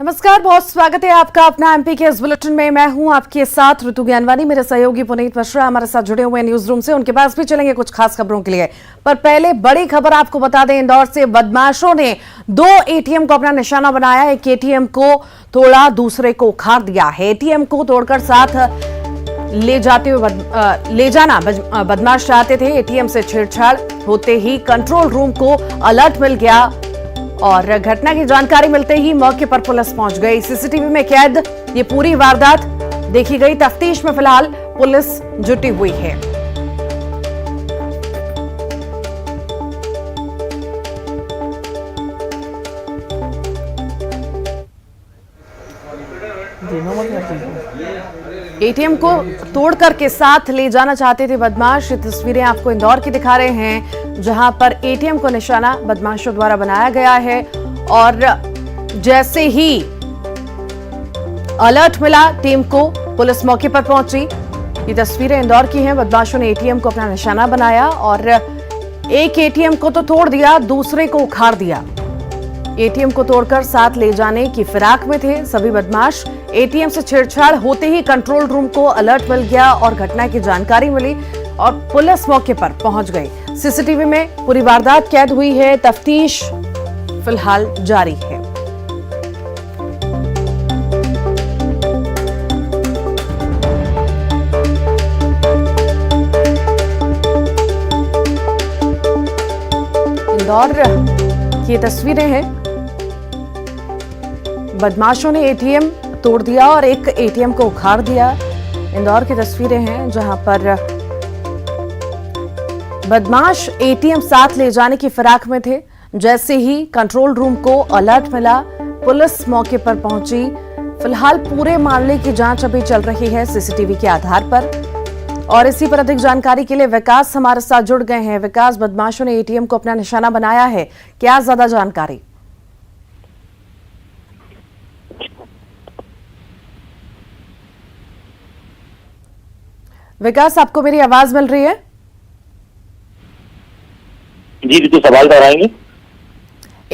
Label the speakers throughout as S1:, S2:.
S1: नमस्कार, बहुत स्वागत है आपका अपना एमपी के इस बुलेटिन में। मैं हूं आपके साथ ऋतु ज्ञानवानी। मेरे सहयोगी पुनीत मिश्रा हमारे साथ जुड़े हुए हैं न्यूज रूम से। उनके पास भी चलेंगे कुछ खास खबरों के लिए, पर पहले बड़ी खबर आपको बता दें। इंदौर से बदमाशों ने 2 एटीएम को अपना निशाना बनाया। एक एटीएम को तोड़ा, दूसरे को उखाड़ दिया है। एटीएम को तोड़कर साथ ले जाना बदमाश चाहते थे। एटीएम से छेड़छाड़ होते ही कंट्रोल रूम को अलर्ट मिल गया और घटना की जानकारी मिलते ही मौके पर पुलिस पहुंच गई। सीसीटीवी में कैद ये पूरी वारदात देखी गई। तफ्तीश में फिलहाल पुलिस जुटी हुई है। एटीएम को तोड़कर के साथ ले जाना चाहते थे बदमाश। ये तस्वीरें आपको इंदौर की दिखा रहे हैं, जहां पर एटीएम को निशाना बदमाशों द्वारा बनाया गया है और जैसे ही अलर्ट मिला टीम को, पुलिस मौके पर पहुंची। ये तस्वीरें इंदौर की हैं। बदमाशों ने एटीएम को अपना निशाना बनाया और एक एटीएम को तो तोड़ दिया, दूसरे को उखाड़ दिया। एटीएम को तोड़कर साथ ले जाने की फिराक में थे सभी बदमाश। एटीएम से छेड़छाड़ होते ही कंट्रोल रूम को अलर्ट मिल गया और घटना की जानकारी मिली और पुलिस मौके पर पहुंच गई। सीसीटीवी में पूरी वारदात कैद हुई है। तफ्तीश फिलहाल जारी है। इंदौर की तस्वीरें हैं। बदमाशों ने एटीएम तोड़ दिया और एक एटीएम को उखाड़ दिया। इंदौर की तस्वीरें हैं जहां पर बदमाश एटीएम साथ ले जाने की फिराक में थे। जैसे ही कंट्रोल रूम को अलर्ट मिला, पुलिस मौके पर पहुंची। फिलहाल पूरे मामले की जांच अभी चल रही है सीसीटीवी के आधार पर। और इसी पर अधिक जानकारी के लिए विकास हमारे साथ जुड़ गए हैं। विकास, बदमाशों ने एटीएम को अपना निशाना बनाया है, क्या ज्यादा जानकारी? विकास, आपको मेरी आवाज मिल रही है?
S2: जी बिल्कुल, सवाल दोहराएंगे।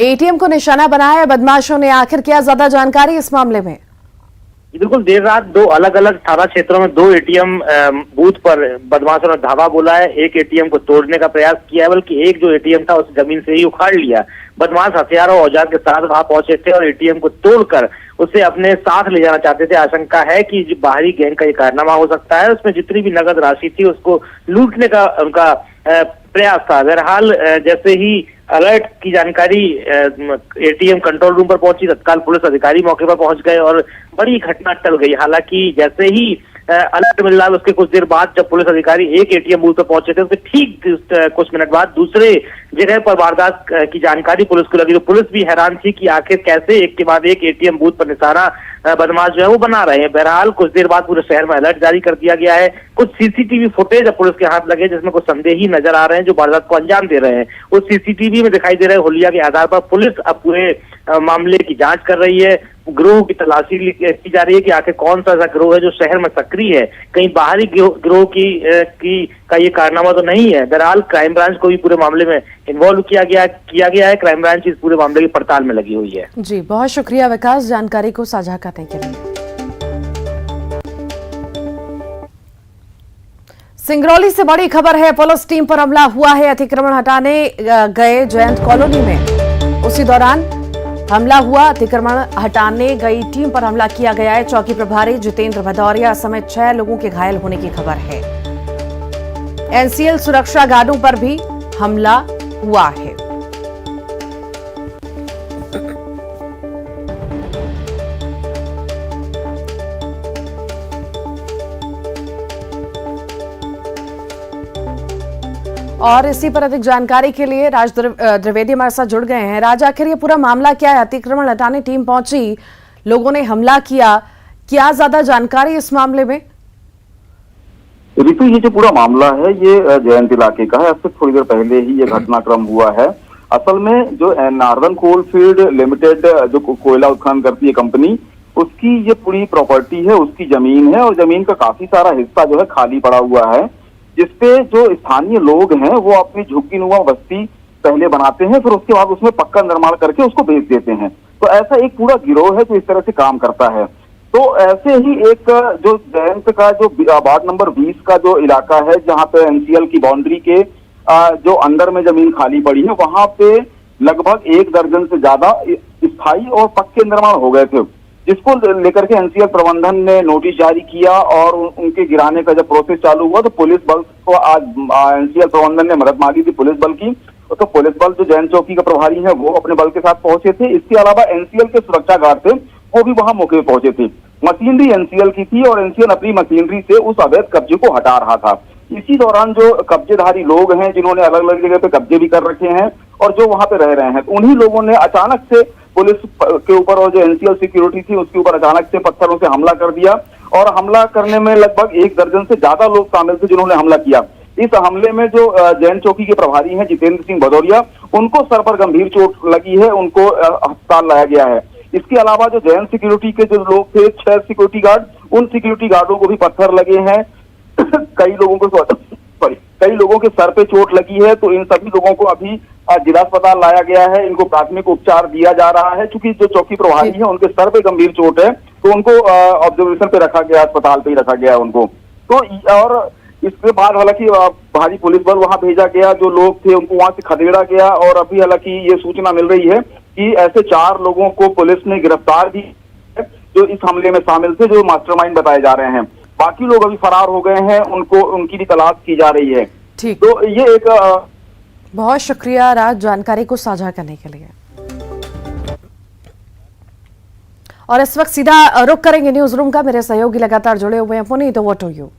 S1: एटीएम को निशाना बनाया है बदमाशों ने, आखिर क्या ज्यादा जानकारी इस मामले में?
S2: बिल्कुल, देर रात 2 अलग अलग थाना क्षेत्रों में 2 एटीएम बूथ पर बदमाशों ने धावा बोला है। एक एटीएम को तोड़ने का प्रयास किया है, बल्कि एक जो एटीएम था उस जमीन से ही उखाड़ लिया। बदमाश हथियार और औजार के साथ वहां पहुंचे थे और एटीएम को तोड़कर उसे अपने साथ ले जाना चाहते थे। आशंका है कि जो बाहरी गैंग का ये कारनामा हो सकता है। उसमें जितनी भी नगद राशि थी उसको लूटने का उनका प्रयास था। बहरहाल जैसे ही अलर्ट की जानकारी एटीएम कंट्रोल रूम पर पहुंची, तत्काल पुलिस अधिकारी मौके पर पहुंच गए और बड़ी घटना टल गई। हालांकि जैसे ही अलर्ट मिल रहा, उसके कुछ देर बाद जब पुलिस अधिकारी एक एटीएम बूथ पर पहुंचे थे, उसके ठीक कुछ मिनट बाद दूसरे जगह पर वारदात की जानकारी पुलिस को लगी। तो पुलिस भी हैरान थी कि आखिर कैसे एक के बाद एक एटीएम बूथ पर निशाना बदमाश जो है वो बना रहे हैं। बहरहाल कुछ देर बाद पूरे शहर में अलर्ट जारी कर दिया गया है। कुछ सीसीटीवी फुटेज अब पुलिस के हाथ लगे जिसमें कुछ संदेही नजर आ रहे हैं जो वारदात को अंजाम दे रहे हैं। उस सीसीटीवी में दिखाई दे रहे हुलिया के आधार पर पुलिस अब पूरे मामले की जांच कर रही है। गिरोह की तलाशी की जा रही है कि आखिर कौन सा ऐसा गिरोह है जो शहर में सक्रिय है, कहीं बाहरी गिरोह का ये कारनामा तो नहीं है। बहरहाल क्राइम ब्रांच को भी पूरे मामले में इन्वॉल्व किया गया है। क्राइम ब्रांच इस पूरे मामले की पड़ताल में लगी हुई है।
S1: जी, बहुत शुक्रिया विकास जानकारी को साझा करने के लिए। सिंगरौली से बड़ी खबर है। पुलिस टीम पर हमला हुआ है। अतिक्रमण हटाने गए जयंत कॉलोनी में, उसी दौरान हमला हुआ। अतिक्रमण हटाने गई टीम पर हमला किया गया है। चौकी प्रभारी जितेंद्र भदौरिया समेत 6 लोगों के घायल होने की खबर है। एनसीएल सुरक्षा गार्डों पर भी हमला हुआ है। और इसी पर अधिक जानकारी के लिए राज द्विवेदी हमारे साथ जुड़ गए हैं। राज, आखिर ये पूरा मामला क्या है? अतिक्रमण हटाने टीम पहुंची, लोगों ने हमला किया, क्या ज्यादा जानकारी इस मामले में?
S3: ऋतु, ये जो पूरा मामला है ये जयंत इलाके का है। इससे थोड़ी देर पहले ही ये घटनाक्रम हुआ है। असल में जो नॉर्दर्न कोलफील्ड लिमिटेड जो कोयला उत्खनन करती है कंपनी, उसकी ये पूरी प्रॉपर्टी है, उसकी जमीन है और जमीन का काफी सारा हिस्सा जो है खाली पड़ा हुआ है, जिसपे जो स्थानीय लोग हैं वो अपनी झुग्गीनुमा बस्ती पहले बनाते हैं, फिर उसके बाद उसमें पक्का निर्माण करके उसको बेच देते हैं। तो ऐसा एक पूरा गिरोह है जो इस तरह से काम करता है। तो ऐसे ही एक जो जयंत का जो वार्ड नंबर 20 का जो इलाका है जहां पे एनसीएल की बाउंड्री के जो अंदर में जमीन खाली पड़ी है, वहां पे लगभग 1 दर्जन से ज्यादा स्थायी और पक्के निर्माण हो गए थे, जिसको लेकर के एनसीएल प्रबंधन ने नोटिस जारी किया और उनके गिराने का जब प्रोसेस चालू हुआ तो पुलिस बल को आज एनसीएल प्रबंधन ने मदद मांगी थी पुलिस बल की। तो पुलिस बल जो जैन चौकी का प्रभारी है वो अपने बल के साथ पहुंचे थे। इसके अलावा एनसीएल के सुरक्षा गार्ड थे, वो भी वहां मौके पर पहुंचे थे। मशीनरी एनसीएल की थी और एनसीएल अपनी मशीनरी से उस अवैध कब्जे को हटा रहा था। इसी दौरान जो कब्जेधारी लोग हैं जिन्होंने अलग अलग जगह पे कब्जे भी कर रखे हैं और जो वहां पे रह रहे हैं, उन्हीं लोगों ने अचानक से पुलिस के ऊपर और जो एनसीएल सिक्योरिटी थी उसके ऊपर अचानक से पत्थरों से हमला कर दिया और हमला करने में लगभग 1 दर्जन से ज्यादा लोग शामिल थे जिन्होंने हमला किया। इस हमले में जो जैन चौकी के प्रभारी हैं जितेंद्र सिंह भदौरिया, उनको सर पर गंभीर चोट लगी है, उनको अस्पताल लाया गया है। इसके अलावा जो जैन सिक्योरिटी के जो लोग थे 6 सिक्योरिटी गार्ड, उन सिक्योरिटी गार्डों को भी पत्थर लगे हैं। कई लोगों के सर पे चोट लगी है। तो इन सभी लोगों को अभी जिला अस्पताल लाया गया है, इनको प्राथमिक उपचार दिया जा रहा है। चूंकि जो चौकी प्रभारी है उनके सर पे गंभीर चोट है तो उनको ऑब्जर्वेशन पे रखा गया, अस्पताल पे ही रखा गया उनको। तो और इसके बाद हालांकि भारी पुलिस बल वहां भेजा गया, जो लोग थे उनको वहां से खदेड़ा गया और अभी हालांकि ये सूचना मिल रही है कि ऐसे 4 लोगों को पुलिस ने गिरफ्तार भी जो इस हमले में शामिल थे, जो मास्टरमाइंड बताए जा रहे हैं। बाकी लोग अभी फरार हो गए हैं, उनकी भी तलाश की जा रही है।
S1: ठीक,
S3: तो ये एक
S1: बहुत शुक्रिया राज जानकारी को साझा करने के लिए। और इस वक्त सीधा रुख करेंगे न्यूज रूम का। मेरे सहयोगी लगातार जुड़े हुए हैं। Puneet, over to you.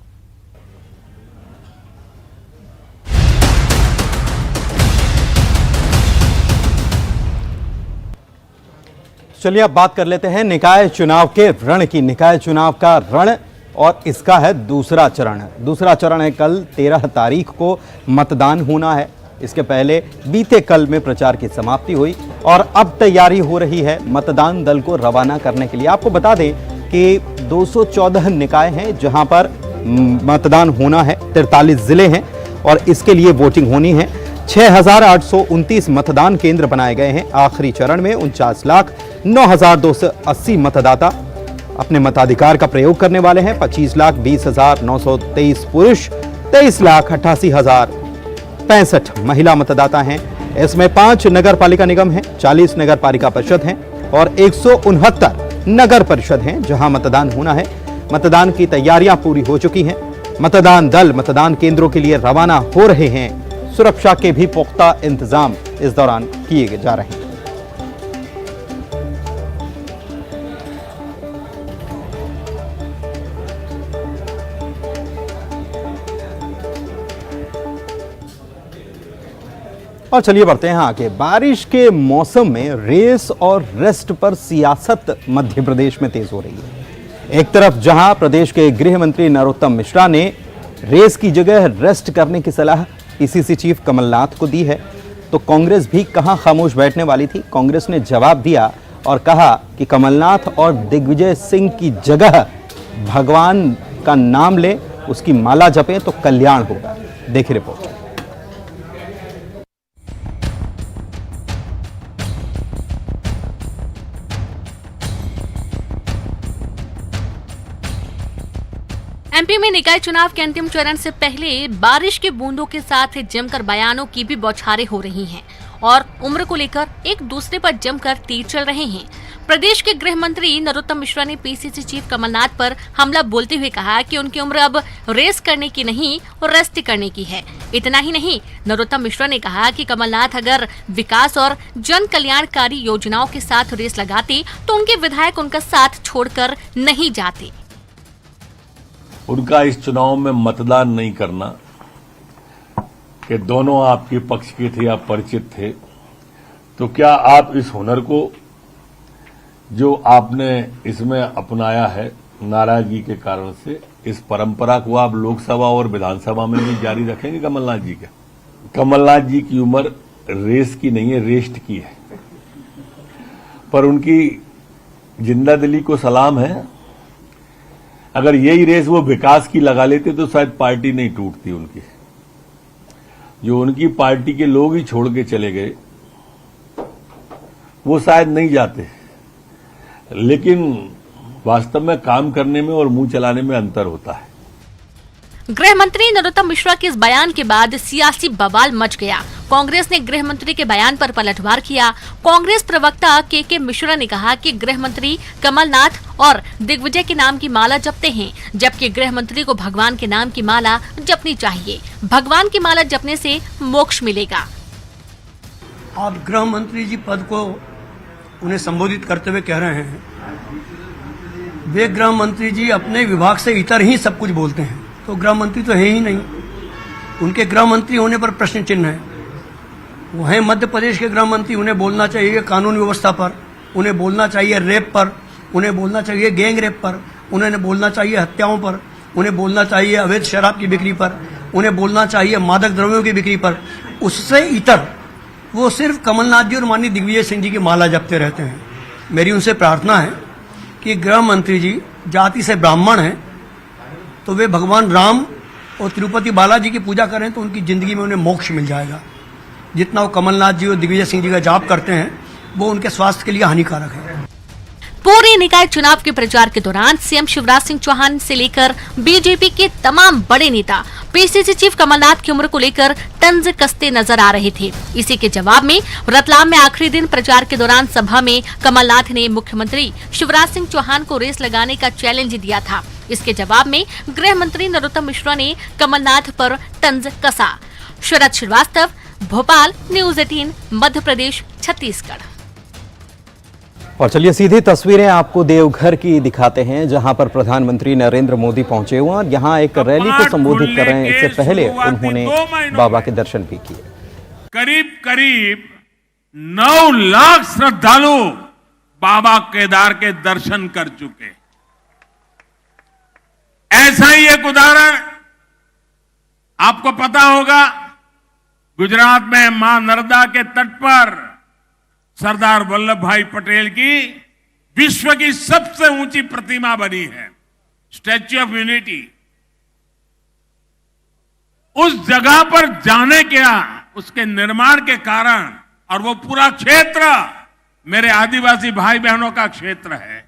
S4: चलिए अब बात कर लेते हैं निकाय चुनाव के रण की। निकाय चुनाव का रण और इसका है दूसरा चरण। दूसरा चरण है कल 13 तारीख को मतदान होना है। इसके पहले बीते कल में प्रचार की समाप्ति हुई और अब तैयारी हो रही है मतदान दल को रवाना करने के लिए। आपको बता दें कि 214 निकाय हैं जहां पर मतदान होना है, 43 जिले हैं और इसके लिए वोटिंग होनी है। 6,829 मतदान केंद्र बनाए गए हैं। आखिरी चरण में 49,09,280 मतदाता अपने मताधिकार का प्रयोग करने वाले हैं। 25,20,923 पुरुष, 23,88,065 महिला मतदाता हैं। इसमें 5 नगर पालिका निगम हैं, 40 नगर पालिका परिषद हैं और 169 नगर परिषद हैं जहां मतदान होना है। मतदान की तैयारियां पूरी हो चुकी हैं। मतदान दल मतदान केंद्रों के लिए रवाना हो रहे हैं। सुरक्षा के भी पुख्ता इंतजाम इस दौरान किए जा रहे हैं। और चलिए बढ़ते हैं आगे। बारिश के मौसम में रेस और रेस्ट पर सियासत मध्य प्रदेश में तेज हो रही है। एक तरफ जहां प्रदेश के गृह मंत्री नरोत्तम मिश्रा ने रेस की जगह रेस्ट करने की सलाह पीसीसी चीफ कमलनाथ को दी है, तो कांग्रेस भी कहां खामोश बैठने वाली थी। कांग्रेस ने जवाब दिया और कहा कि कमलनाथ और दिग्विजय सिंह की जगह भगवान का नाम ले, उसकी माला जपें तो कल्याण होगा। देखिए रिपोर्ट।
S5: एमपी में निकाय चुनाव के अंतिम चरण से पहले बारिश की बूंदों के साथ जमकर बयानों की भी बौछारें हो रही हैं और उम्र को लेकर एक दूसरे पर जमकर तीर चल रहे हैं। प्रदेश के गृह मंत्री नरोत्तम मिश्रा ने पीसीसी चीफ कमलनाथ पर हमला बोलते हुए कहा कि उनकी उम्र अब रेस करने की नहीं और रेस्ट करने की है। इतना ही नहीं, नरोत्तम मिश्रा ने कहा कि कमलनाथ अगर विकास और जन कल्याणकारी योजनाओं के साथ रेस लगाते तो उनके विधायक उनका साथ छोड़कर नहीं जाते।
S6: उनका इस चुनाव में मतदान नहीं करना कि दोनों आपके पक्ष के थे, आप परिचित थे, तो क्या आप इस हुनर को जो आपने इसमें अपनाया है नाराजगी के कारण से, इस परंपरा को आप लोकसभा और विधानसभा में भी जारी रखेंगे कमलनाथ जी का? कमलनाथ जी की उम्र रेस की नहीं है, रेस्ट की है। पर उनकी जिंदादिली को सलाम है। अगर यही रेस वो विकास की लगा लेते तो शायद पार्टी नहीं टूटती उनकी। जो उनकी पार्टी के लोग ही छोड़ के चले गए वो शायद नहीं जाते। लेकिन वास्तव में काम करने में और मुंह चलाने में अंतर होता है।
S5: गृह मंत्री नरोत्तम मिश्रा के इस बयान के बाद सियासी बवाल मच गया। कांग्रेस ने गृह मंत्री के बयान पर पलटवार किया। कांग्रेस प्रवक्ता के मिश्रा ने कहा कि गृह मंत्री कमलनाथ और दिग्विजय के नाम की माला जपते हैं, जबकि गृह मंत्री को भगवान के नाम की माला जपनी चाहिए। भगवान की माला जपने से मोक्ष मिलेगा।
S7: आप गृह मंत्री जी पद को उन्हें संबोधित करते हुए कह रहे हैं, वे गृह मंत्री जी अपने विभाग से इतर ही सब कुछ बोलते हैं, तो गृह मंत्री तो है ही नहीं। उनके गृह मंत्री होने पर प्रश्न चिन्ह है। वो हैं मध्य प्रदेश के गृह मंत्री, उन्हें बोलना चाहिए कानून व्यवस्था पर, उन्हें बोलना चाहिए रेप पर, उन्हें बोलना चाहिए गैंग रेप पर, उन्हें बोलना चाहिए हत्याओं पर, उन्हें बोलना चाहिए अवैध शराब की बिक्री पर, उन्हें बोलना चाहिए मादक द्रव्यों की बिक्री पर। उससे इतर वो सिर्फ कमलनाथ जी और माननीय दिग्विजय सिंह जी की माला जपते रहते हैं। मेरी उनसे प्रार्थना है कि गृह मंत्री जी जाति से ब्राह्मण हैं, तो वे भगवान राम और तिरुपति बालाजी की पूजा करें तो उनकी जिंदगी में उन्हें मोक्ष मिल जाएगा। जितना वो कमलनाथ जी और दिग्विजय सिंह जी का जाप करते हैं वो उनके स्वास्थ्य के लिए हानिकारक है।
S5: पूरे निकाय चुनाव के प्रचार के दौरान सीएम शिवराज सिंह चौहान से लेकर बीजेपी के तमाम बड़े नेता पीसीसी चीफ कमलनाथ की उम्र को लेकर तंज कसते नजर आ रहे थे। इसी के जवाब में रतलाम में आखिरी दिन प्रचार के दौरान सभा में कमलनाथ ने मुख्यमंत्री शिवराज सिंह चौहान को रेस लगाने का चैलेंज दिया था। इसके जवाब में गृह मंत्री नरोत्तम मिश्रा ने कमलनाथ पर तंज कसा। शरद श्रीवास्तव, भोपाल, न्यूज 18, मध्य प्रदेश, छत्तीसगढ़।
S4: और चलिए सीधी तस्वीरें आपको देवघर की दिखाते हैं, जहां पर प्रधानमंत्री नरेंद्र मोदी पहुंचे हुए और यहां एक रैली को संबोधित कर रहे हैं। इससे पहले उन्होंने बाबा के दर्शन भी किए।
S8: करीब करीब 9 लाख श्रद्धालु बाबा केदार के दर्शन कर चुके। ऐसा ही एक उदाहरण आपको पता होगा, गुजरात में मां नर्मदा के तट पर सरदार वल्लभ भाई पटेल की विश्व की सबसे ऊंची प्रतिमा बनी है, स्टैच्यू ऑफ यूनिटी। उस जगह पर जाने का, उसके निर्माण के कारण, और वो पूरा क्षेत्र मेरे आदिवासी भाई बहनों का क्षेत्र है,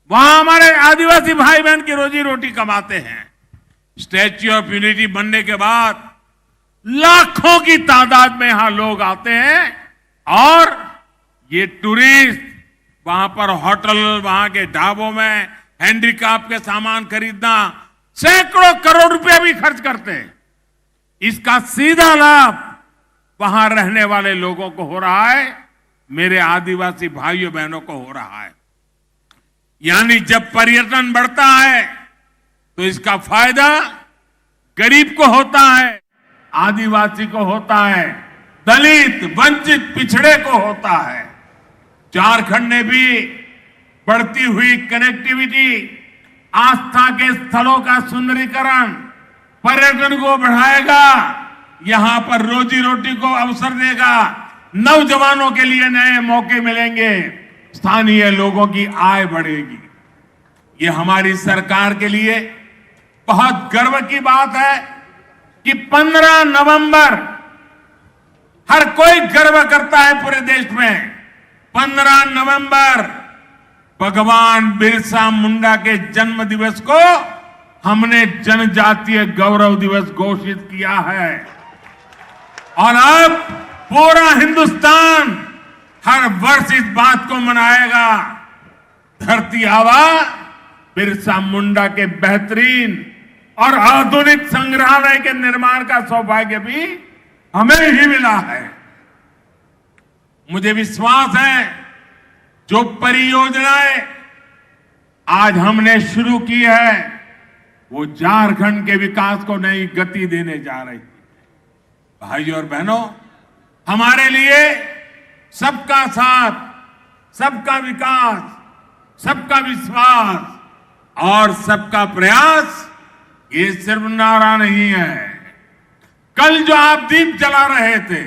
S8: वहां हमारे आदिवासी भाई बहन की रोजी रोटी कमाते हैं। स्टैच्यू ऑफ यूनिटी बनने के बाद लाखों की तादाद में यहां लोग आते हैं और ये टूरिस्ट वहां पर होटल, वहां के ढाबों में हैंडीक्राफ्ट के सामान खरीदना, सैकड़ों करोड़ रुपए भी खर्च करते हैं। इसका सीधा लाभ वहां रहने वाले लोगों को हो रहा है, मेरे आदिवासी भाइयों बहनों को हो रहा है। यानी जब पर्यटन बढ़ता है तो इसका फायदा गरीब को होता है, आदिवासी को होता है, दलित, वंचित, पिछड़े को होता है। झारखंड ने भी बढ़ती हुई कनेक्टिविटी, आस्था के स्थलों का सुंदरीकरण, पर्यटन को बढ़ाएगा, यहां पर रोजी रोटी को अवसर देगा, नौजवानों के लिए नए मौके मिलेंगे, स्थानीय लोगों की आय बढ़ेगी। ये हमारी सरकार के लिए बहुत गर्व की बात है कि 15 नवंबर हर कोई गर्व करता है पूरे देश में। 15 नवंबर भगवान बिरसा मुंडा के जन्म दिवस को हमने जनजातीय गौरव दिवस घोषित किया है और अब पूरा हिंदुस्तान हर वर्ष इस बात को मनाएगा। धरती आबा बिरसा मुंडा के बेहतरीन और आधुनिक संग्रहालय के निर्माण का सौभाग्य भी हमें ही मिला है। मुझे विश्वास है जो परियोजनाएं आज हमने शुरू की है वो झारखंड के विकास को नई गति देने जा रही है। भाइयों और बहनों, हमारे लिए सबका साथ, सबका विकास, सबका विश्वास और सबका प्रयास ये सिर्फ नारा नहीं है। कल जो आप दीप जला रहे थे,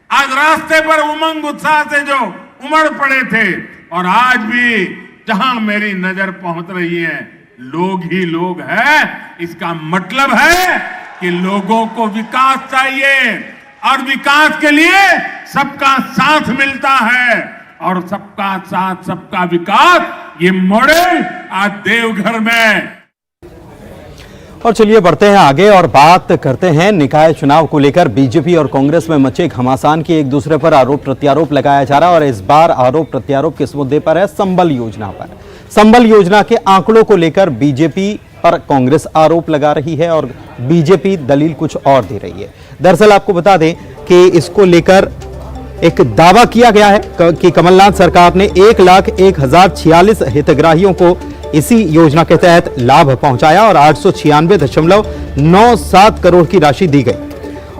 S8: आज रास्ते पर उमंग उत्साह से जो उमड़ पड़े थे, और आज भी जहां मेरी नजर पहुंच रही है लोग ही लोग हैं, इसका मतलब है कि लोगों को विकास चाहिए और विकास के लिए सबका साथ मिलता है। और सबका साथ सबका विकास ये मॉडल आज देवघर में।
S4: और चलिए बढ़ते हैं आगे और बात करते हैं निकाय चुनाव को लेकर बीजेपी और कांग्रेस में मचे घमासान की। एक दूसरे पर आरोप प्रत्यारोप लगाया जा रहा है और इस बार आरोप प्रत्यारोप किस मुद्दे पर है? संबल योजना पर। संबल योजना के आंकड़ों को लेकर बीजेपी पर कांग्रेस आरोप लगा रही है और बीजेपी दलील कुछ और दे रही है। दरअसल आपको बता दें कि इसको लेकर एक दावा किया गया है कि कमलनाथ सरकार ने 1,01,046 हितग्राहियों को इसी योजना के तहत लाभ पहुंचाया और 896.97 करोड़ की राशि दी गई।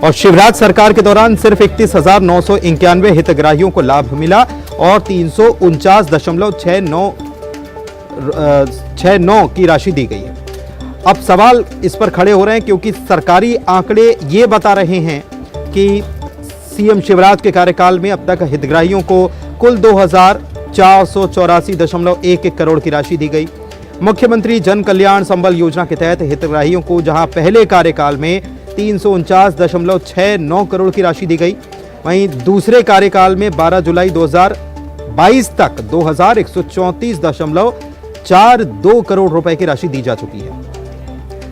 S4: और शिवराज सरकार के दौरान सिर्फ 31,991 हितग्राहियों को लाभ मिला और 349.69 की राशि दी गई है। अब सवाल इस पर खड़े हो रहे हैं क्योंकि सरकारी आंकड़े ये बता रहे हैं कि सीएम शिवराज के कार्यकाल में अब तक हितग्राहियों को कुल 2,484.11 करोड़ की राशि दी गई। मुख्यमंत्री जन कल्याण संबल योजना के तहत हितग्राहियों को जहां पहले कार्यकाल में 349.69 करोड़ की राशि दी गई, वहीं दूसरे कार्यकाल में 12 जुलाई 2022 तक 2,134.42 करोड़ रुपए की राशि दी जा चुकी है।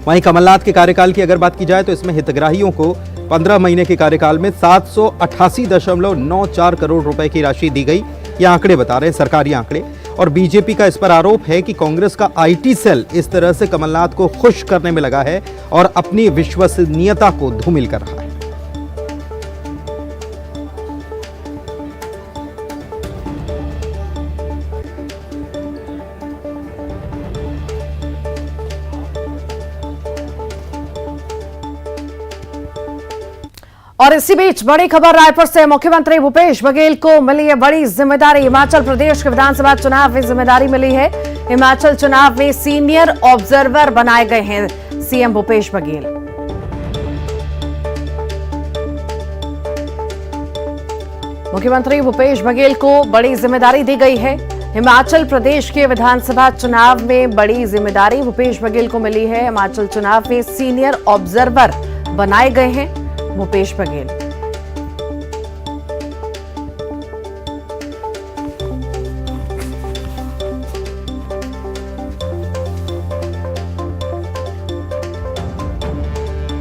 S4: वहीं कमलनाथ के कार्यकाल की अगर बात की जाए तो इसमें हितग्राहियों को 15 महीने के कार्यकाल में 788.94 करोड़ रुपए की राशि दी गई। ये आंकड़े बता रहे हैं, सरकारी आंकड़े। और बीजेपी का इस पर आरोप है कि कांग्रेस का आईटी सेल इस तरह से कमलनाथ को खुश करने में लगा है और अपनी विश्वसनीयता को धूमिल कर रहा है।
S1: और इसी बीच बड़ी खबर रायपुर से। मुख्यमंत्री भूपेश बघेल को मिली है बड़ी जिम्मेदारी। हिमाचल प्रदेश के विधानसभा चुनाव में जिम्मेदारी मिली है। हिमाचल चुनाव में सीनियर ऑब्जर्वर बनाए गए हैं सीएम भूपेश बघेल। मुख्यमंत्री भूपेश बघेल को बड़ी जिम्मेदारी दी गई है। हिमाचल प्रदेश के विधानसभा चुनाव में बड़ी जिम्मेदारी भूपेश बघेल को मिली है। हिमाचल चुनाव में सीनियर ऑब्जर्वर बनाए गए हैं भूपेश बघेल।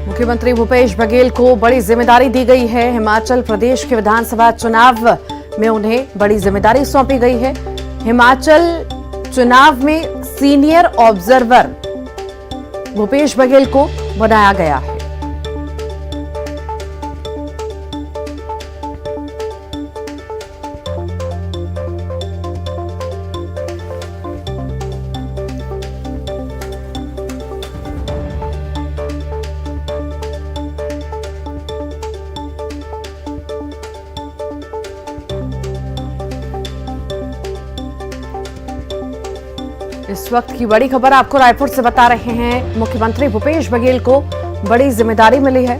S1: मुख्यमंत्री भूपेश बघेल को बड़ी जिम्मेदारी दी गई है। हिमाचल प्रदेश के विधानसभा चुनाव में उन्हें बड़ी जिम्मेदारी सौंपी गई है। हिमाचल चुनाव में सीनियर ऑब्जर्वर भूपेश बघेल को बनाया गया है। इस वक्त की बड़ी खबर आपको रायपुर से बता रहे हैं। मुख्यमंत्री भूपेश बघेल को बड़ी जिम्मेदारी मिली है।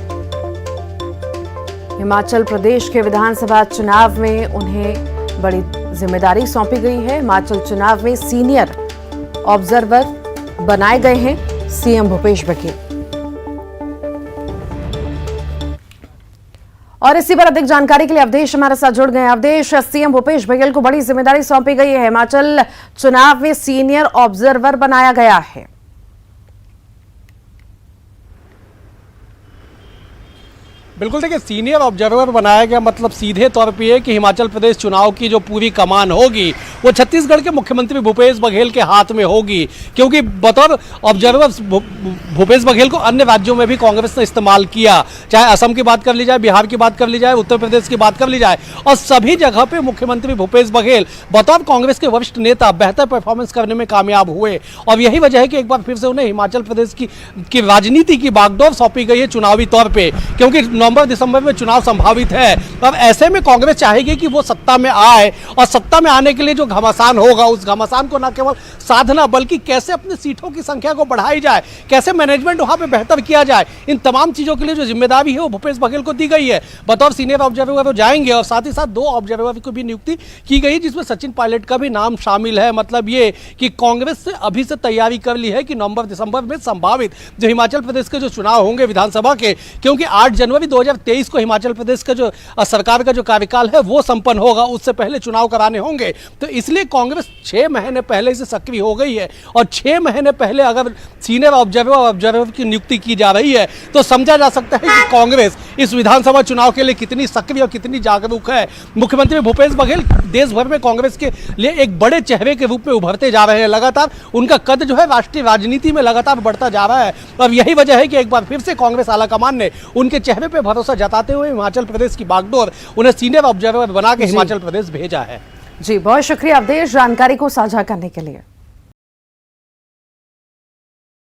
S1: हिमाचल प्रदेश के विधानसभा चुनाव में उन्हें बड़ी जिम्मेदारी सौंपी गई है। हिमाचल चुनाव में सीनियर ऑब्जर्वर बनाए गए हैं सीएम भूपेश बघेल। और इसी पर अधिक जानकारी के लिए अवधेश हमारे साथ जुड़ गए। अवधेश, सीएम भूपेश बघेल को बड़ी जिम्मेदारी सौंपी गई है। हिमाचल चुनाव में सीनियर ऑब्जर्वर बनाया गया है।
S9: बिल्कुल, देखिए, सीनियर ऑब्जर्वर बनाया गया मतलब सीधे तौर पे है कि हिमाचल प्रदेश चुनाव की जो पूरी कमान होगी वो छत्तीसगढ़ के मुख्यमंत्री भूपेश बघेल के हाथ में होगी, क्योंकि बतौर ऑब्जर्वर भूपेश बघेल को अन्य राज्यों में भी कांग्रेस ने इस्तेमाल किया, चाहे असम की बात कर ली जाए, बिहार की बात कर ली जाए, उत्तर प्रदेश की बात कर ली जाए, और सभी जगह पे मुख्यमंत्री भूपेश बघेल बतौर कांग्रेस के वरिष्ठ नेता बेहतर परफॉर्मेंस करने में कामयाब हुए। और यही वजह है कि एक बार फिर से उन्हें हिमाचल प्रदेश की राजनीति की बागडोर सौंपी गई है चुनावी तौर पर, क्योंकि नवंबर दिसंबर में चुनाव संभावित है। अब ऐसे में कांग्रेस चाहेगी कि वो सत्ता में आए, और सत्ता में आने के लिए जो घमासान होगा उस घमासान को न केवल साधना बल्कि कैसे अपनी सीटों की संख्या को बढ़ाई जाए, कैसे मैनेजमेंट वहां पे बेहतर किया जाए, इन तमाम चीजों के लिए जो जिम्मेदारी है वो भूपेश बघेल को दी गई है। बतौर सीनियर ऑब्जर्वर वो जाएंगे और साथ ही साथ 2 ऑब्जर्वर की भी नियुक्ति की गई, जिसमें सचिन पायलट का भी नाम शामिल है। मतलब ये कि कांग्रेस से अभी से तैयारी कर ली है कि नवंबर दिसंबर में संभावित जो हिमाचल प्रदेश के जो चुनाव होंगे विधानसभा के, क्योंकि 8 जनवरी 2023 को हिमाचल प्रदेश का जो सरकार का जो कार्यकाल है वो संपन्न होगा, उससे पहले चुनाव कराने होंगे। तो इसलिए कांग्रेस 6 महीने पहले से सक्रिय हो गई है, और 6 महीने पहले अगर सीनियर ऑब्जर्वर की नियुक्ति की जा रही है तो समझा जा सकता है कि कांग्रेस इस विधानसभा चुनाव के लिए कितनी सक्रिय और कितनी जागरूक है। मुख्यमंत्री भूपेश बघेल देश भर में कांग्रेस के लिए एक बड़े चेहरे के रूप में उभरते जा रहे हैं। लगातार उनका कद जो है राष्ट्रीय राजनीति में लगातार बढ़ता जा रहा है, और यही वजह है कि एक बार फिर से कांग्रेस आलाकमान ने उनके चेहरे पर भरोसा जताते हुए हिमाचल प्रदेश की बागडोर उन्हें सीनियर ऑब्जर्वर बना के हिमाचल प्रदेश भेजा है।
S1: जी, बहुत शुक्रिया अवधेश जानकारी को साझा करने के लिए।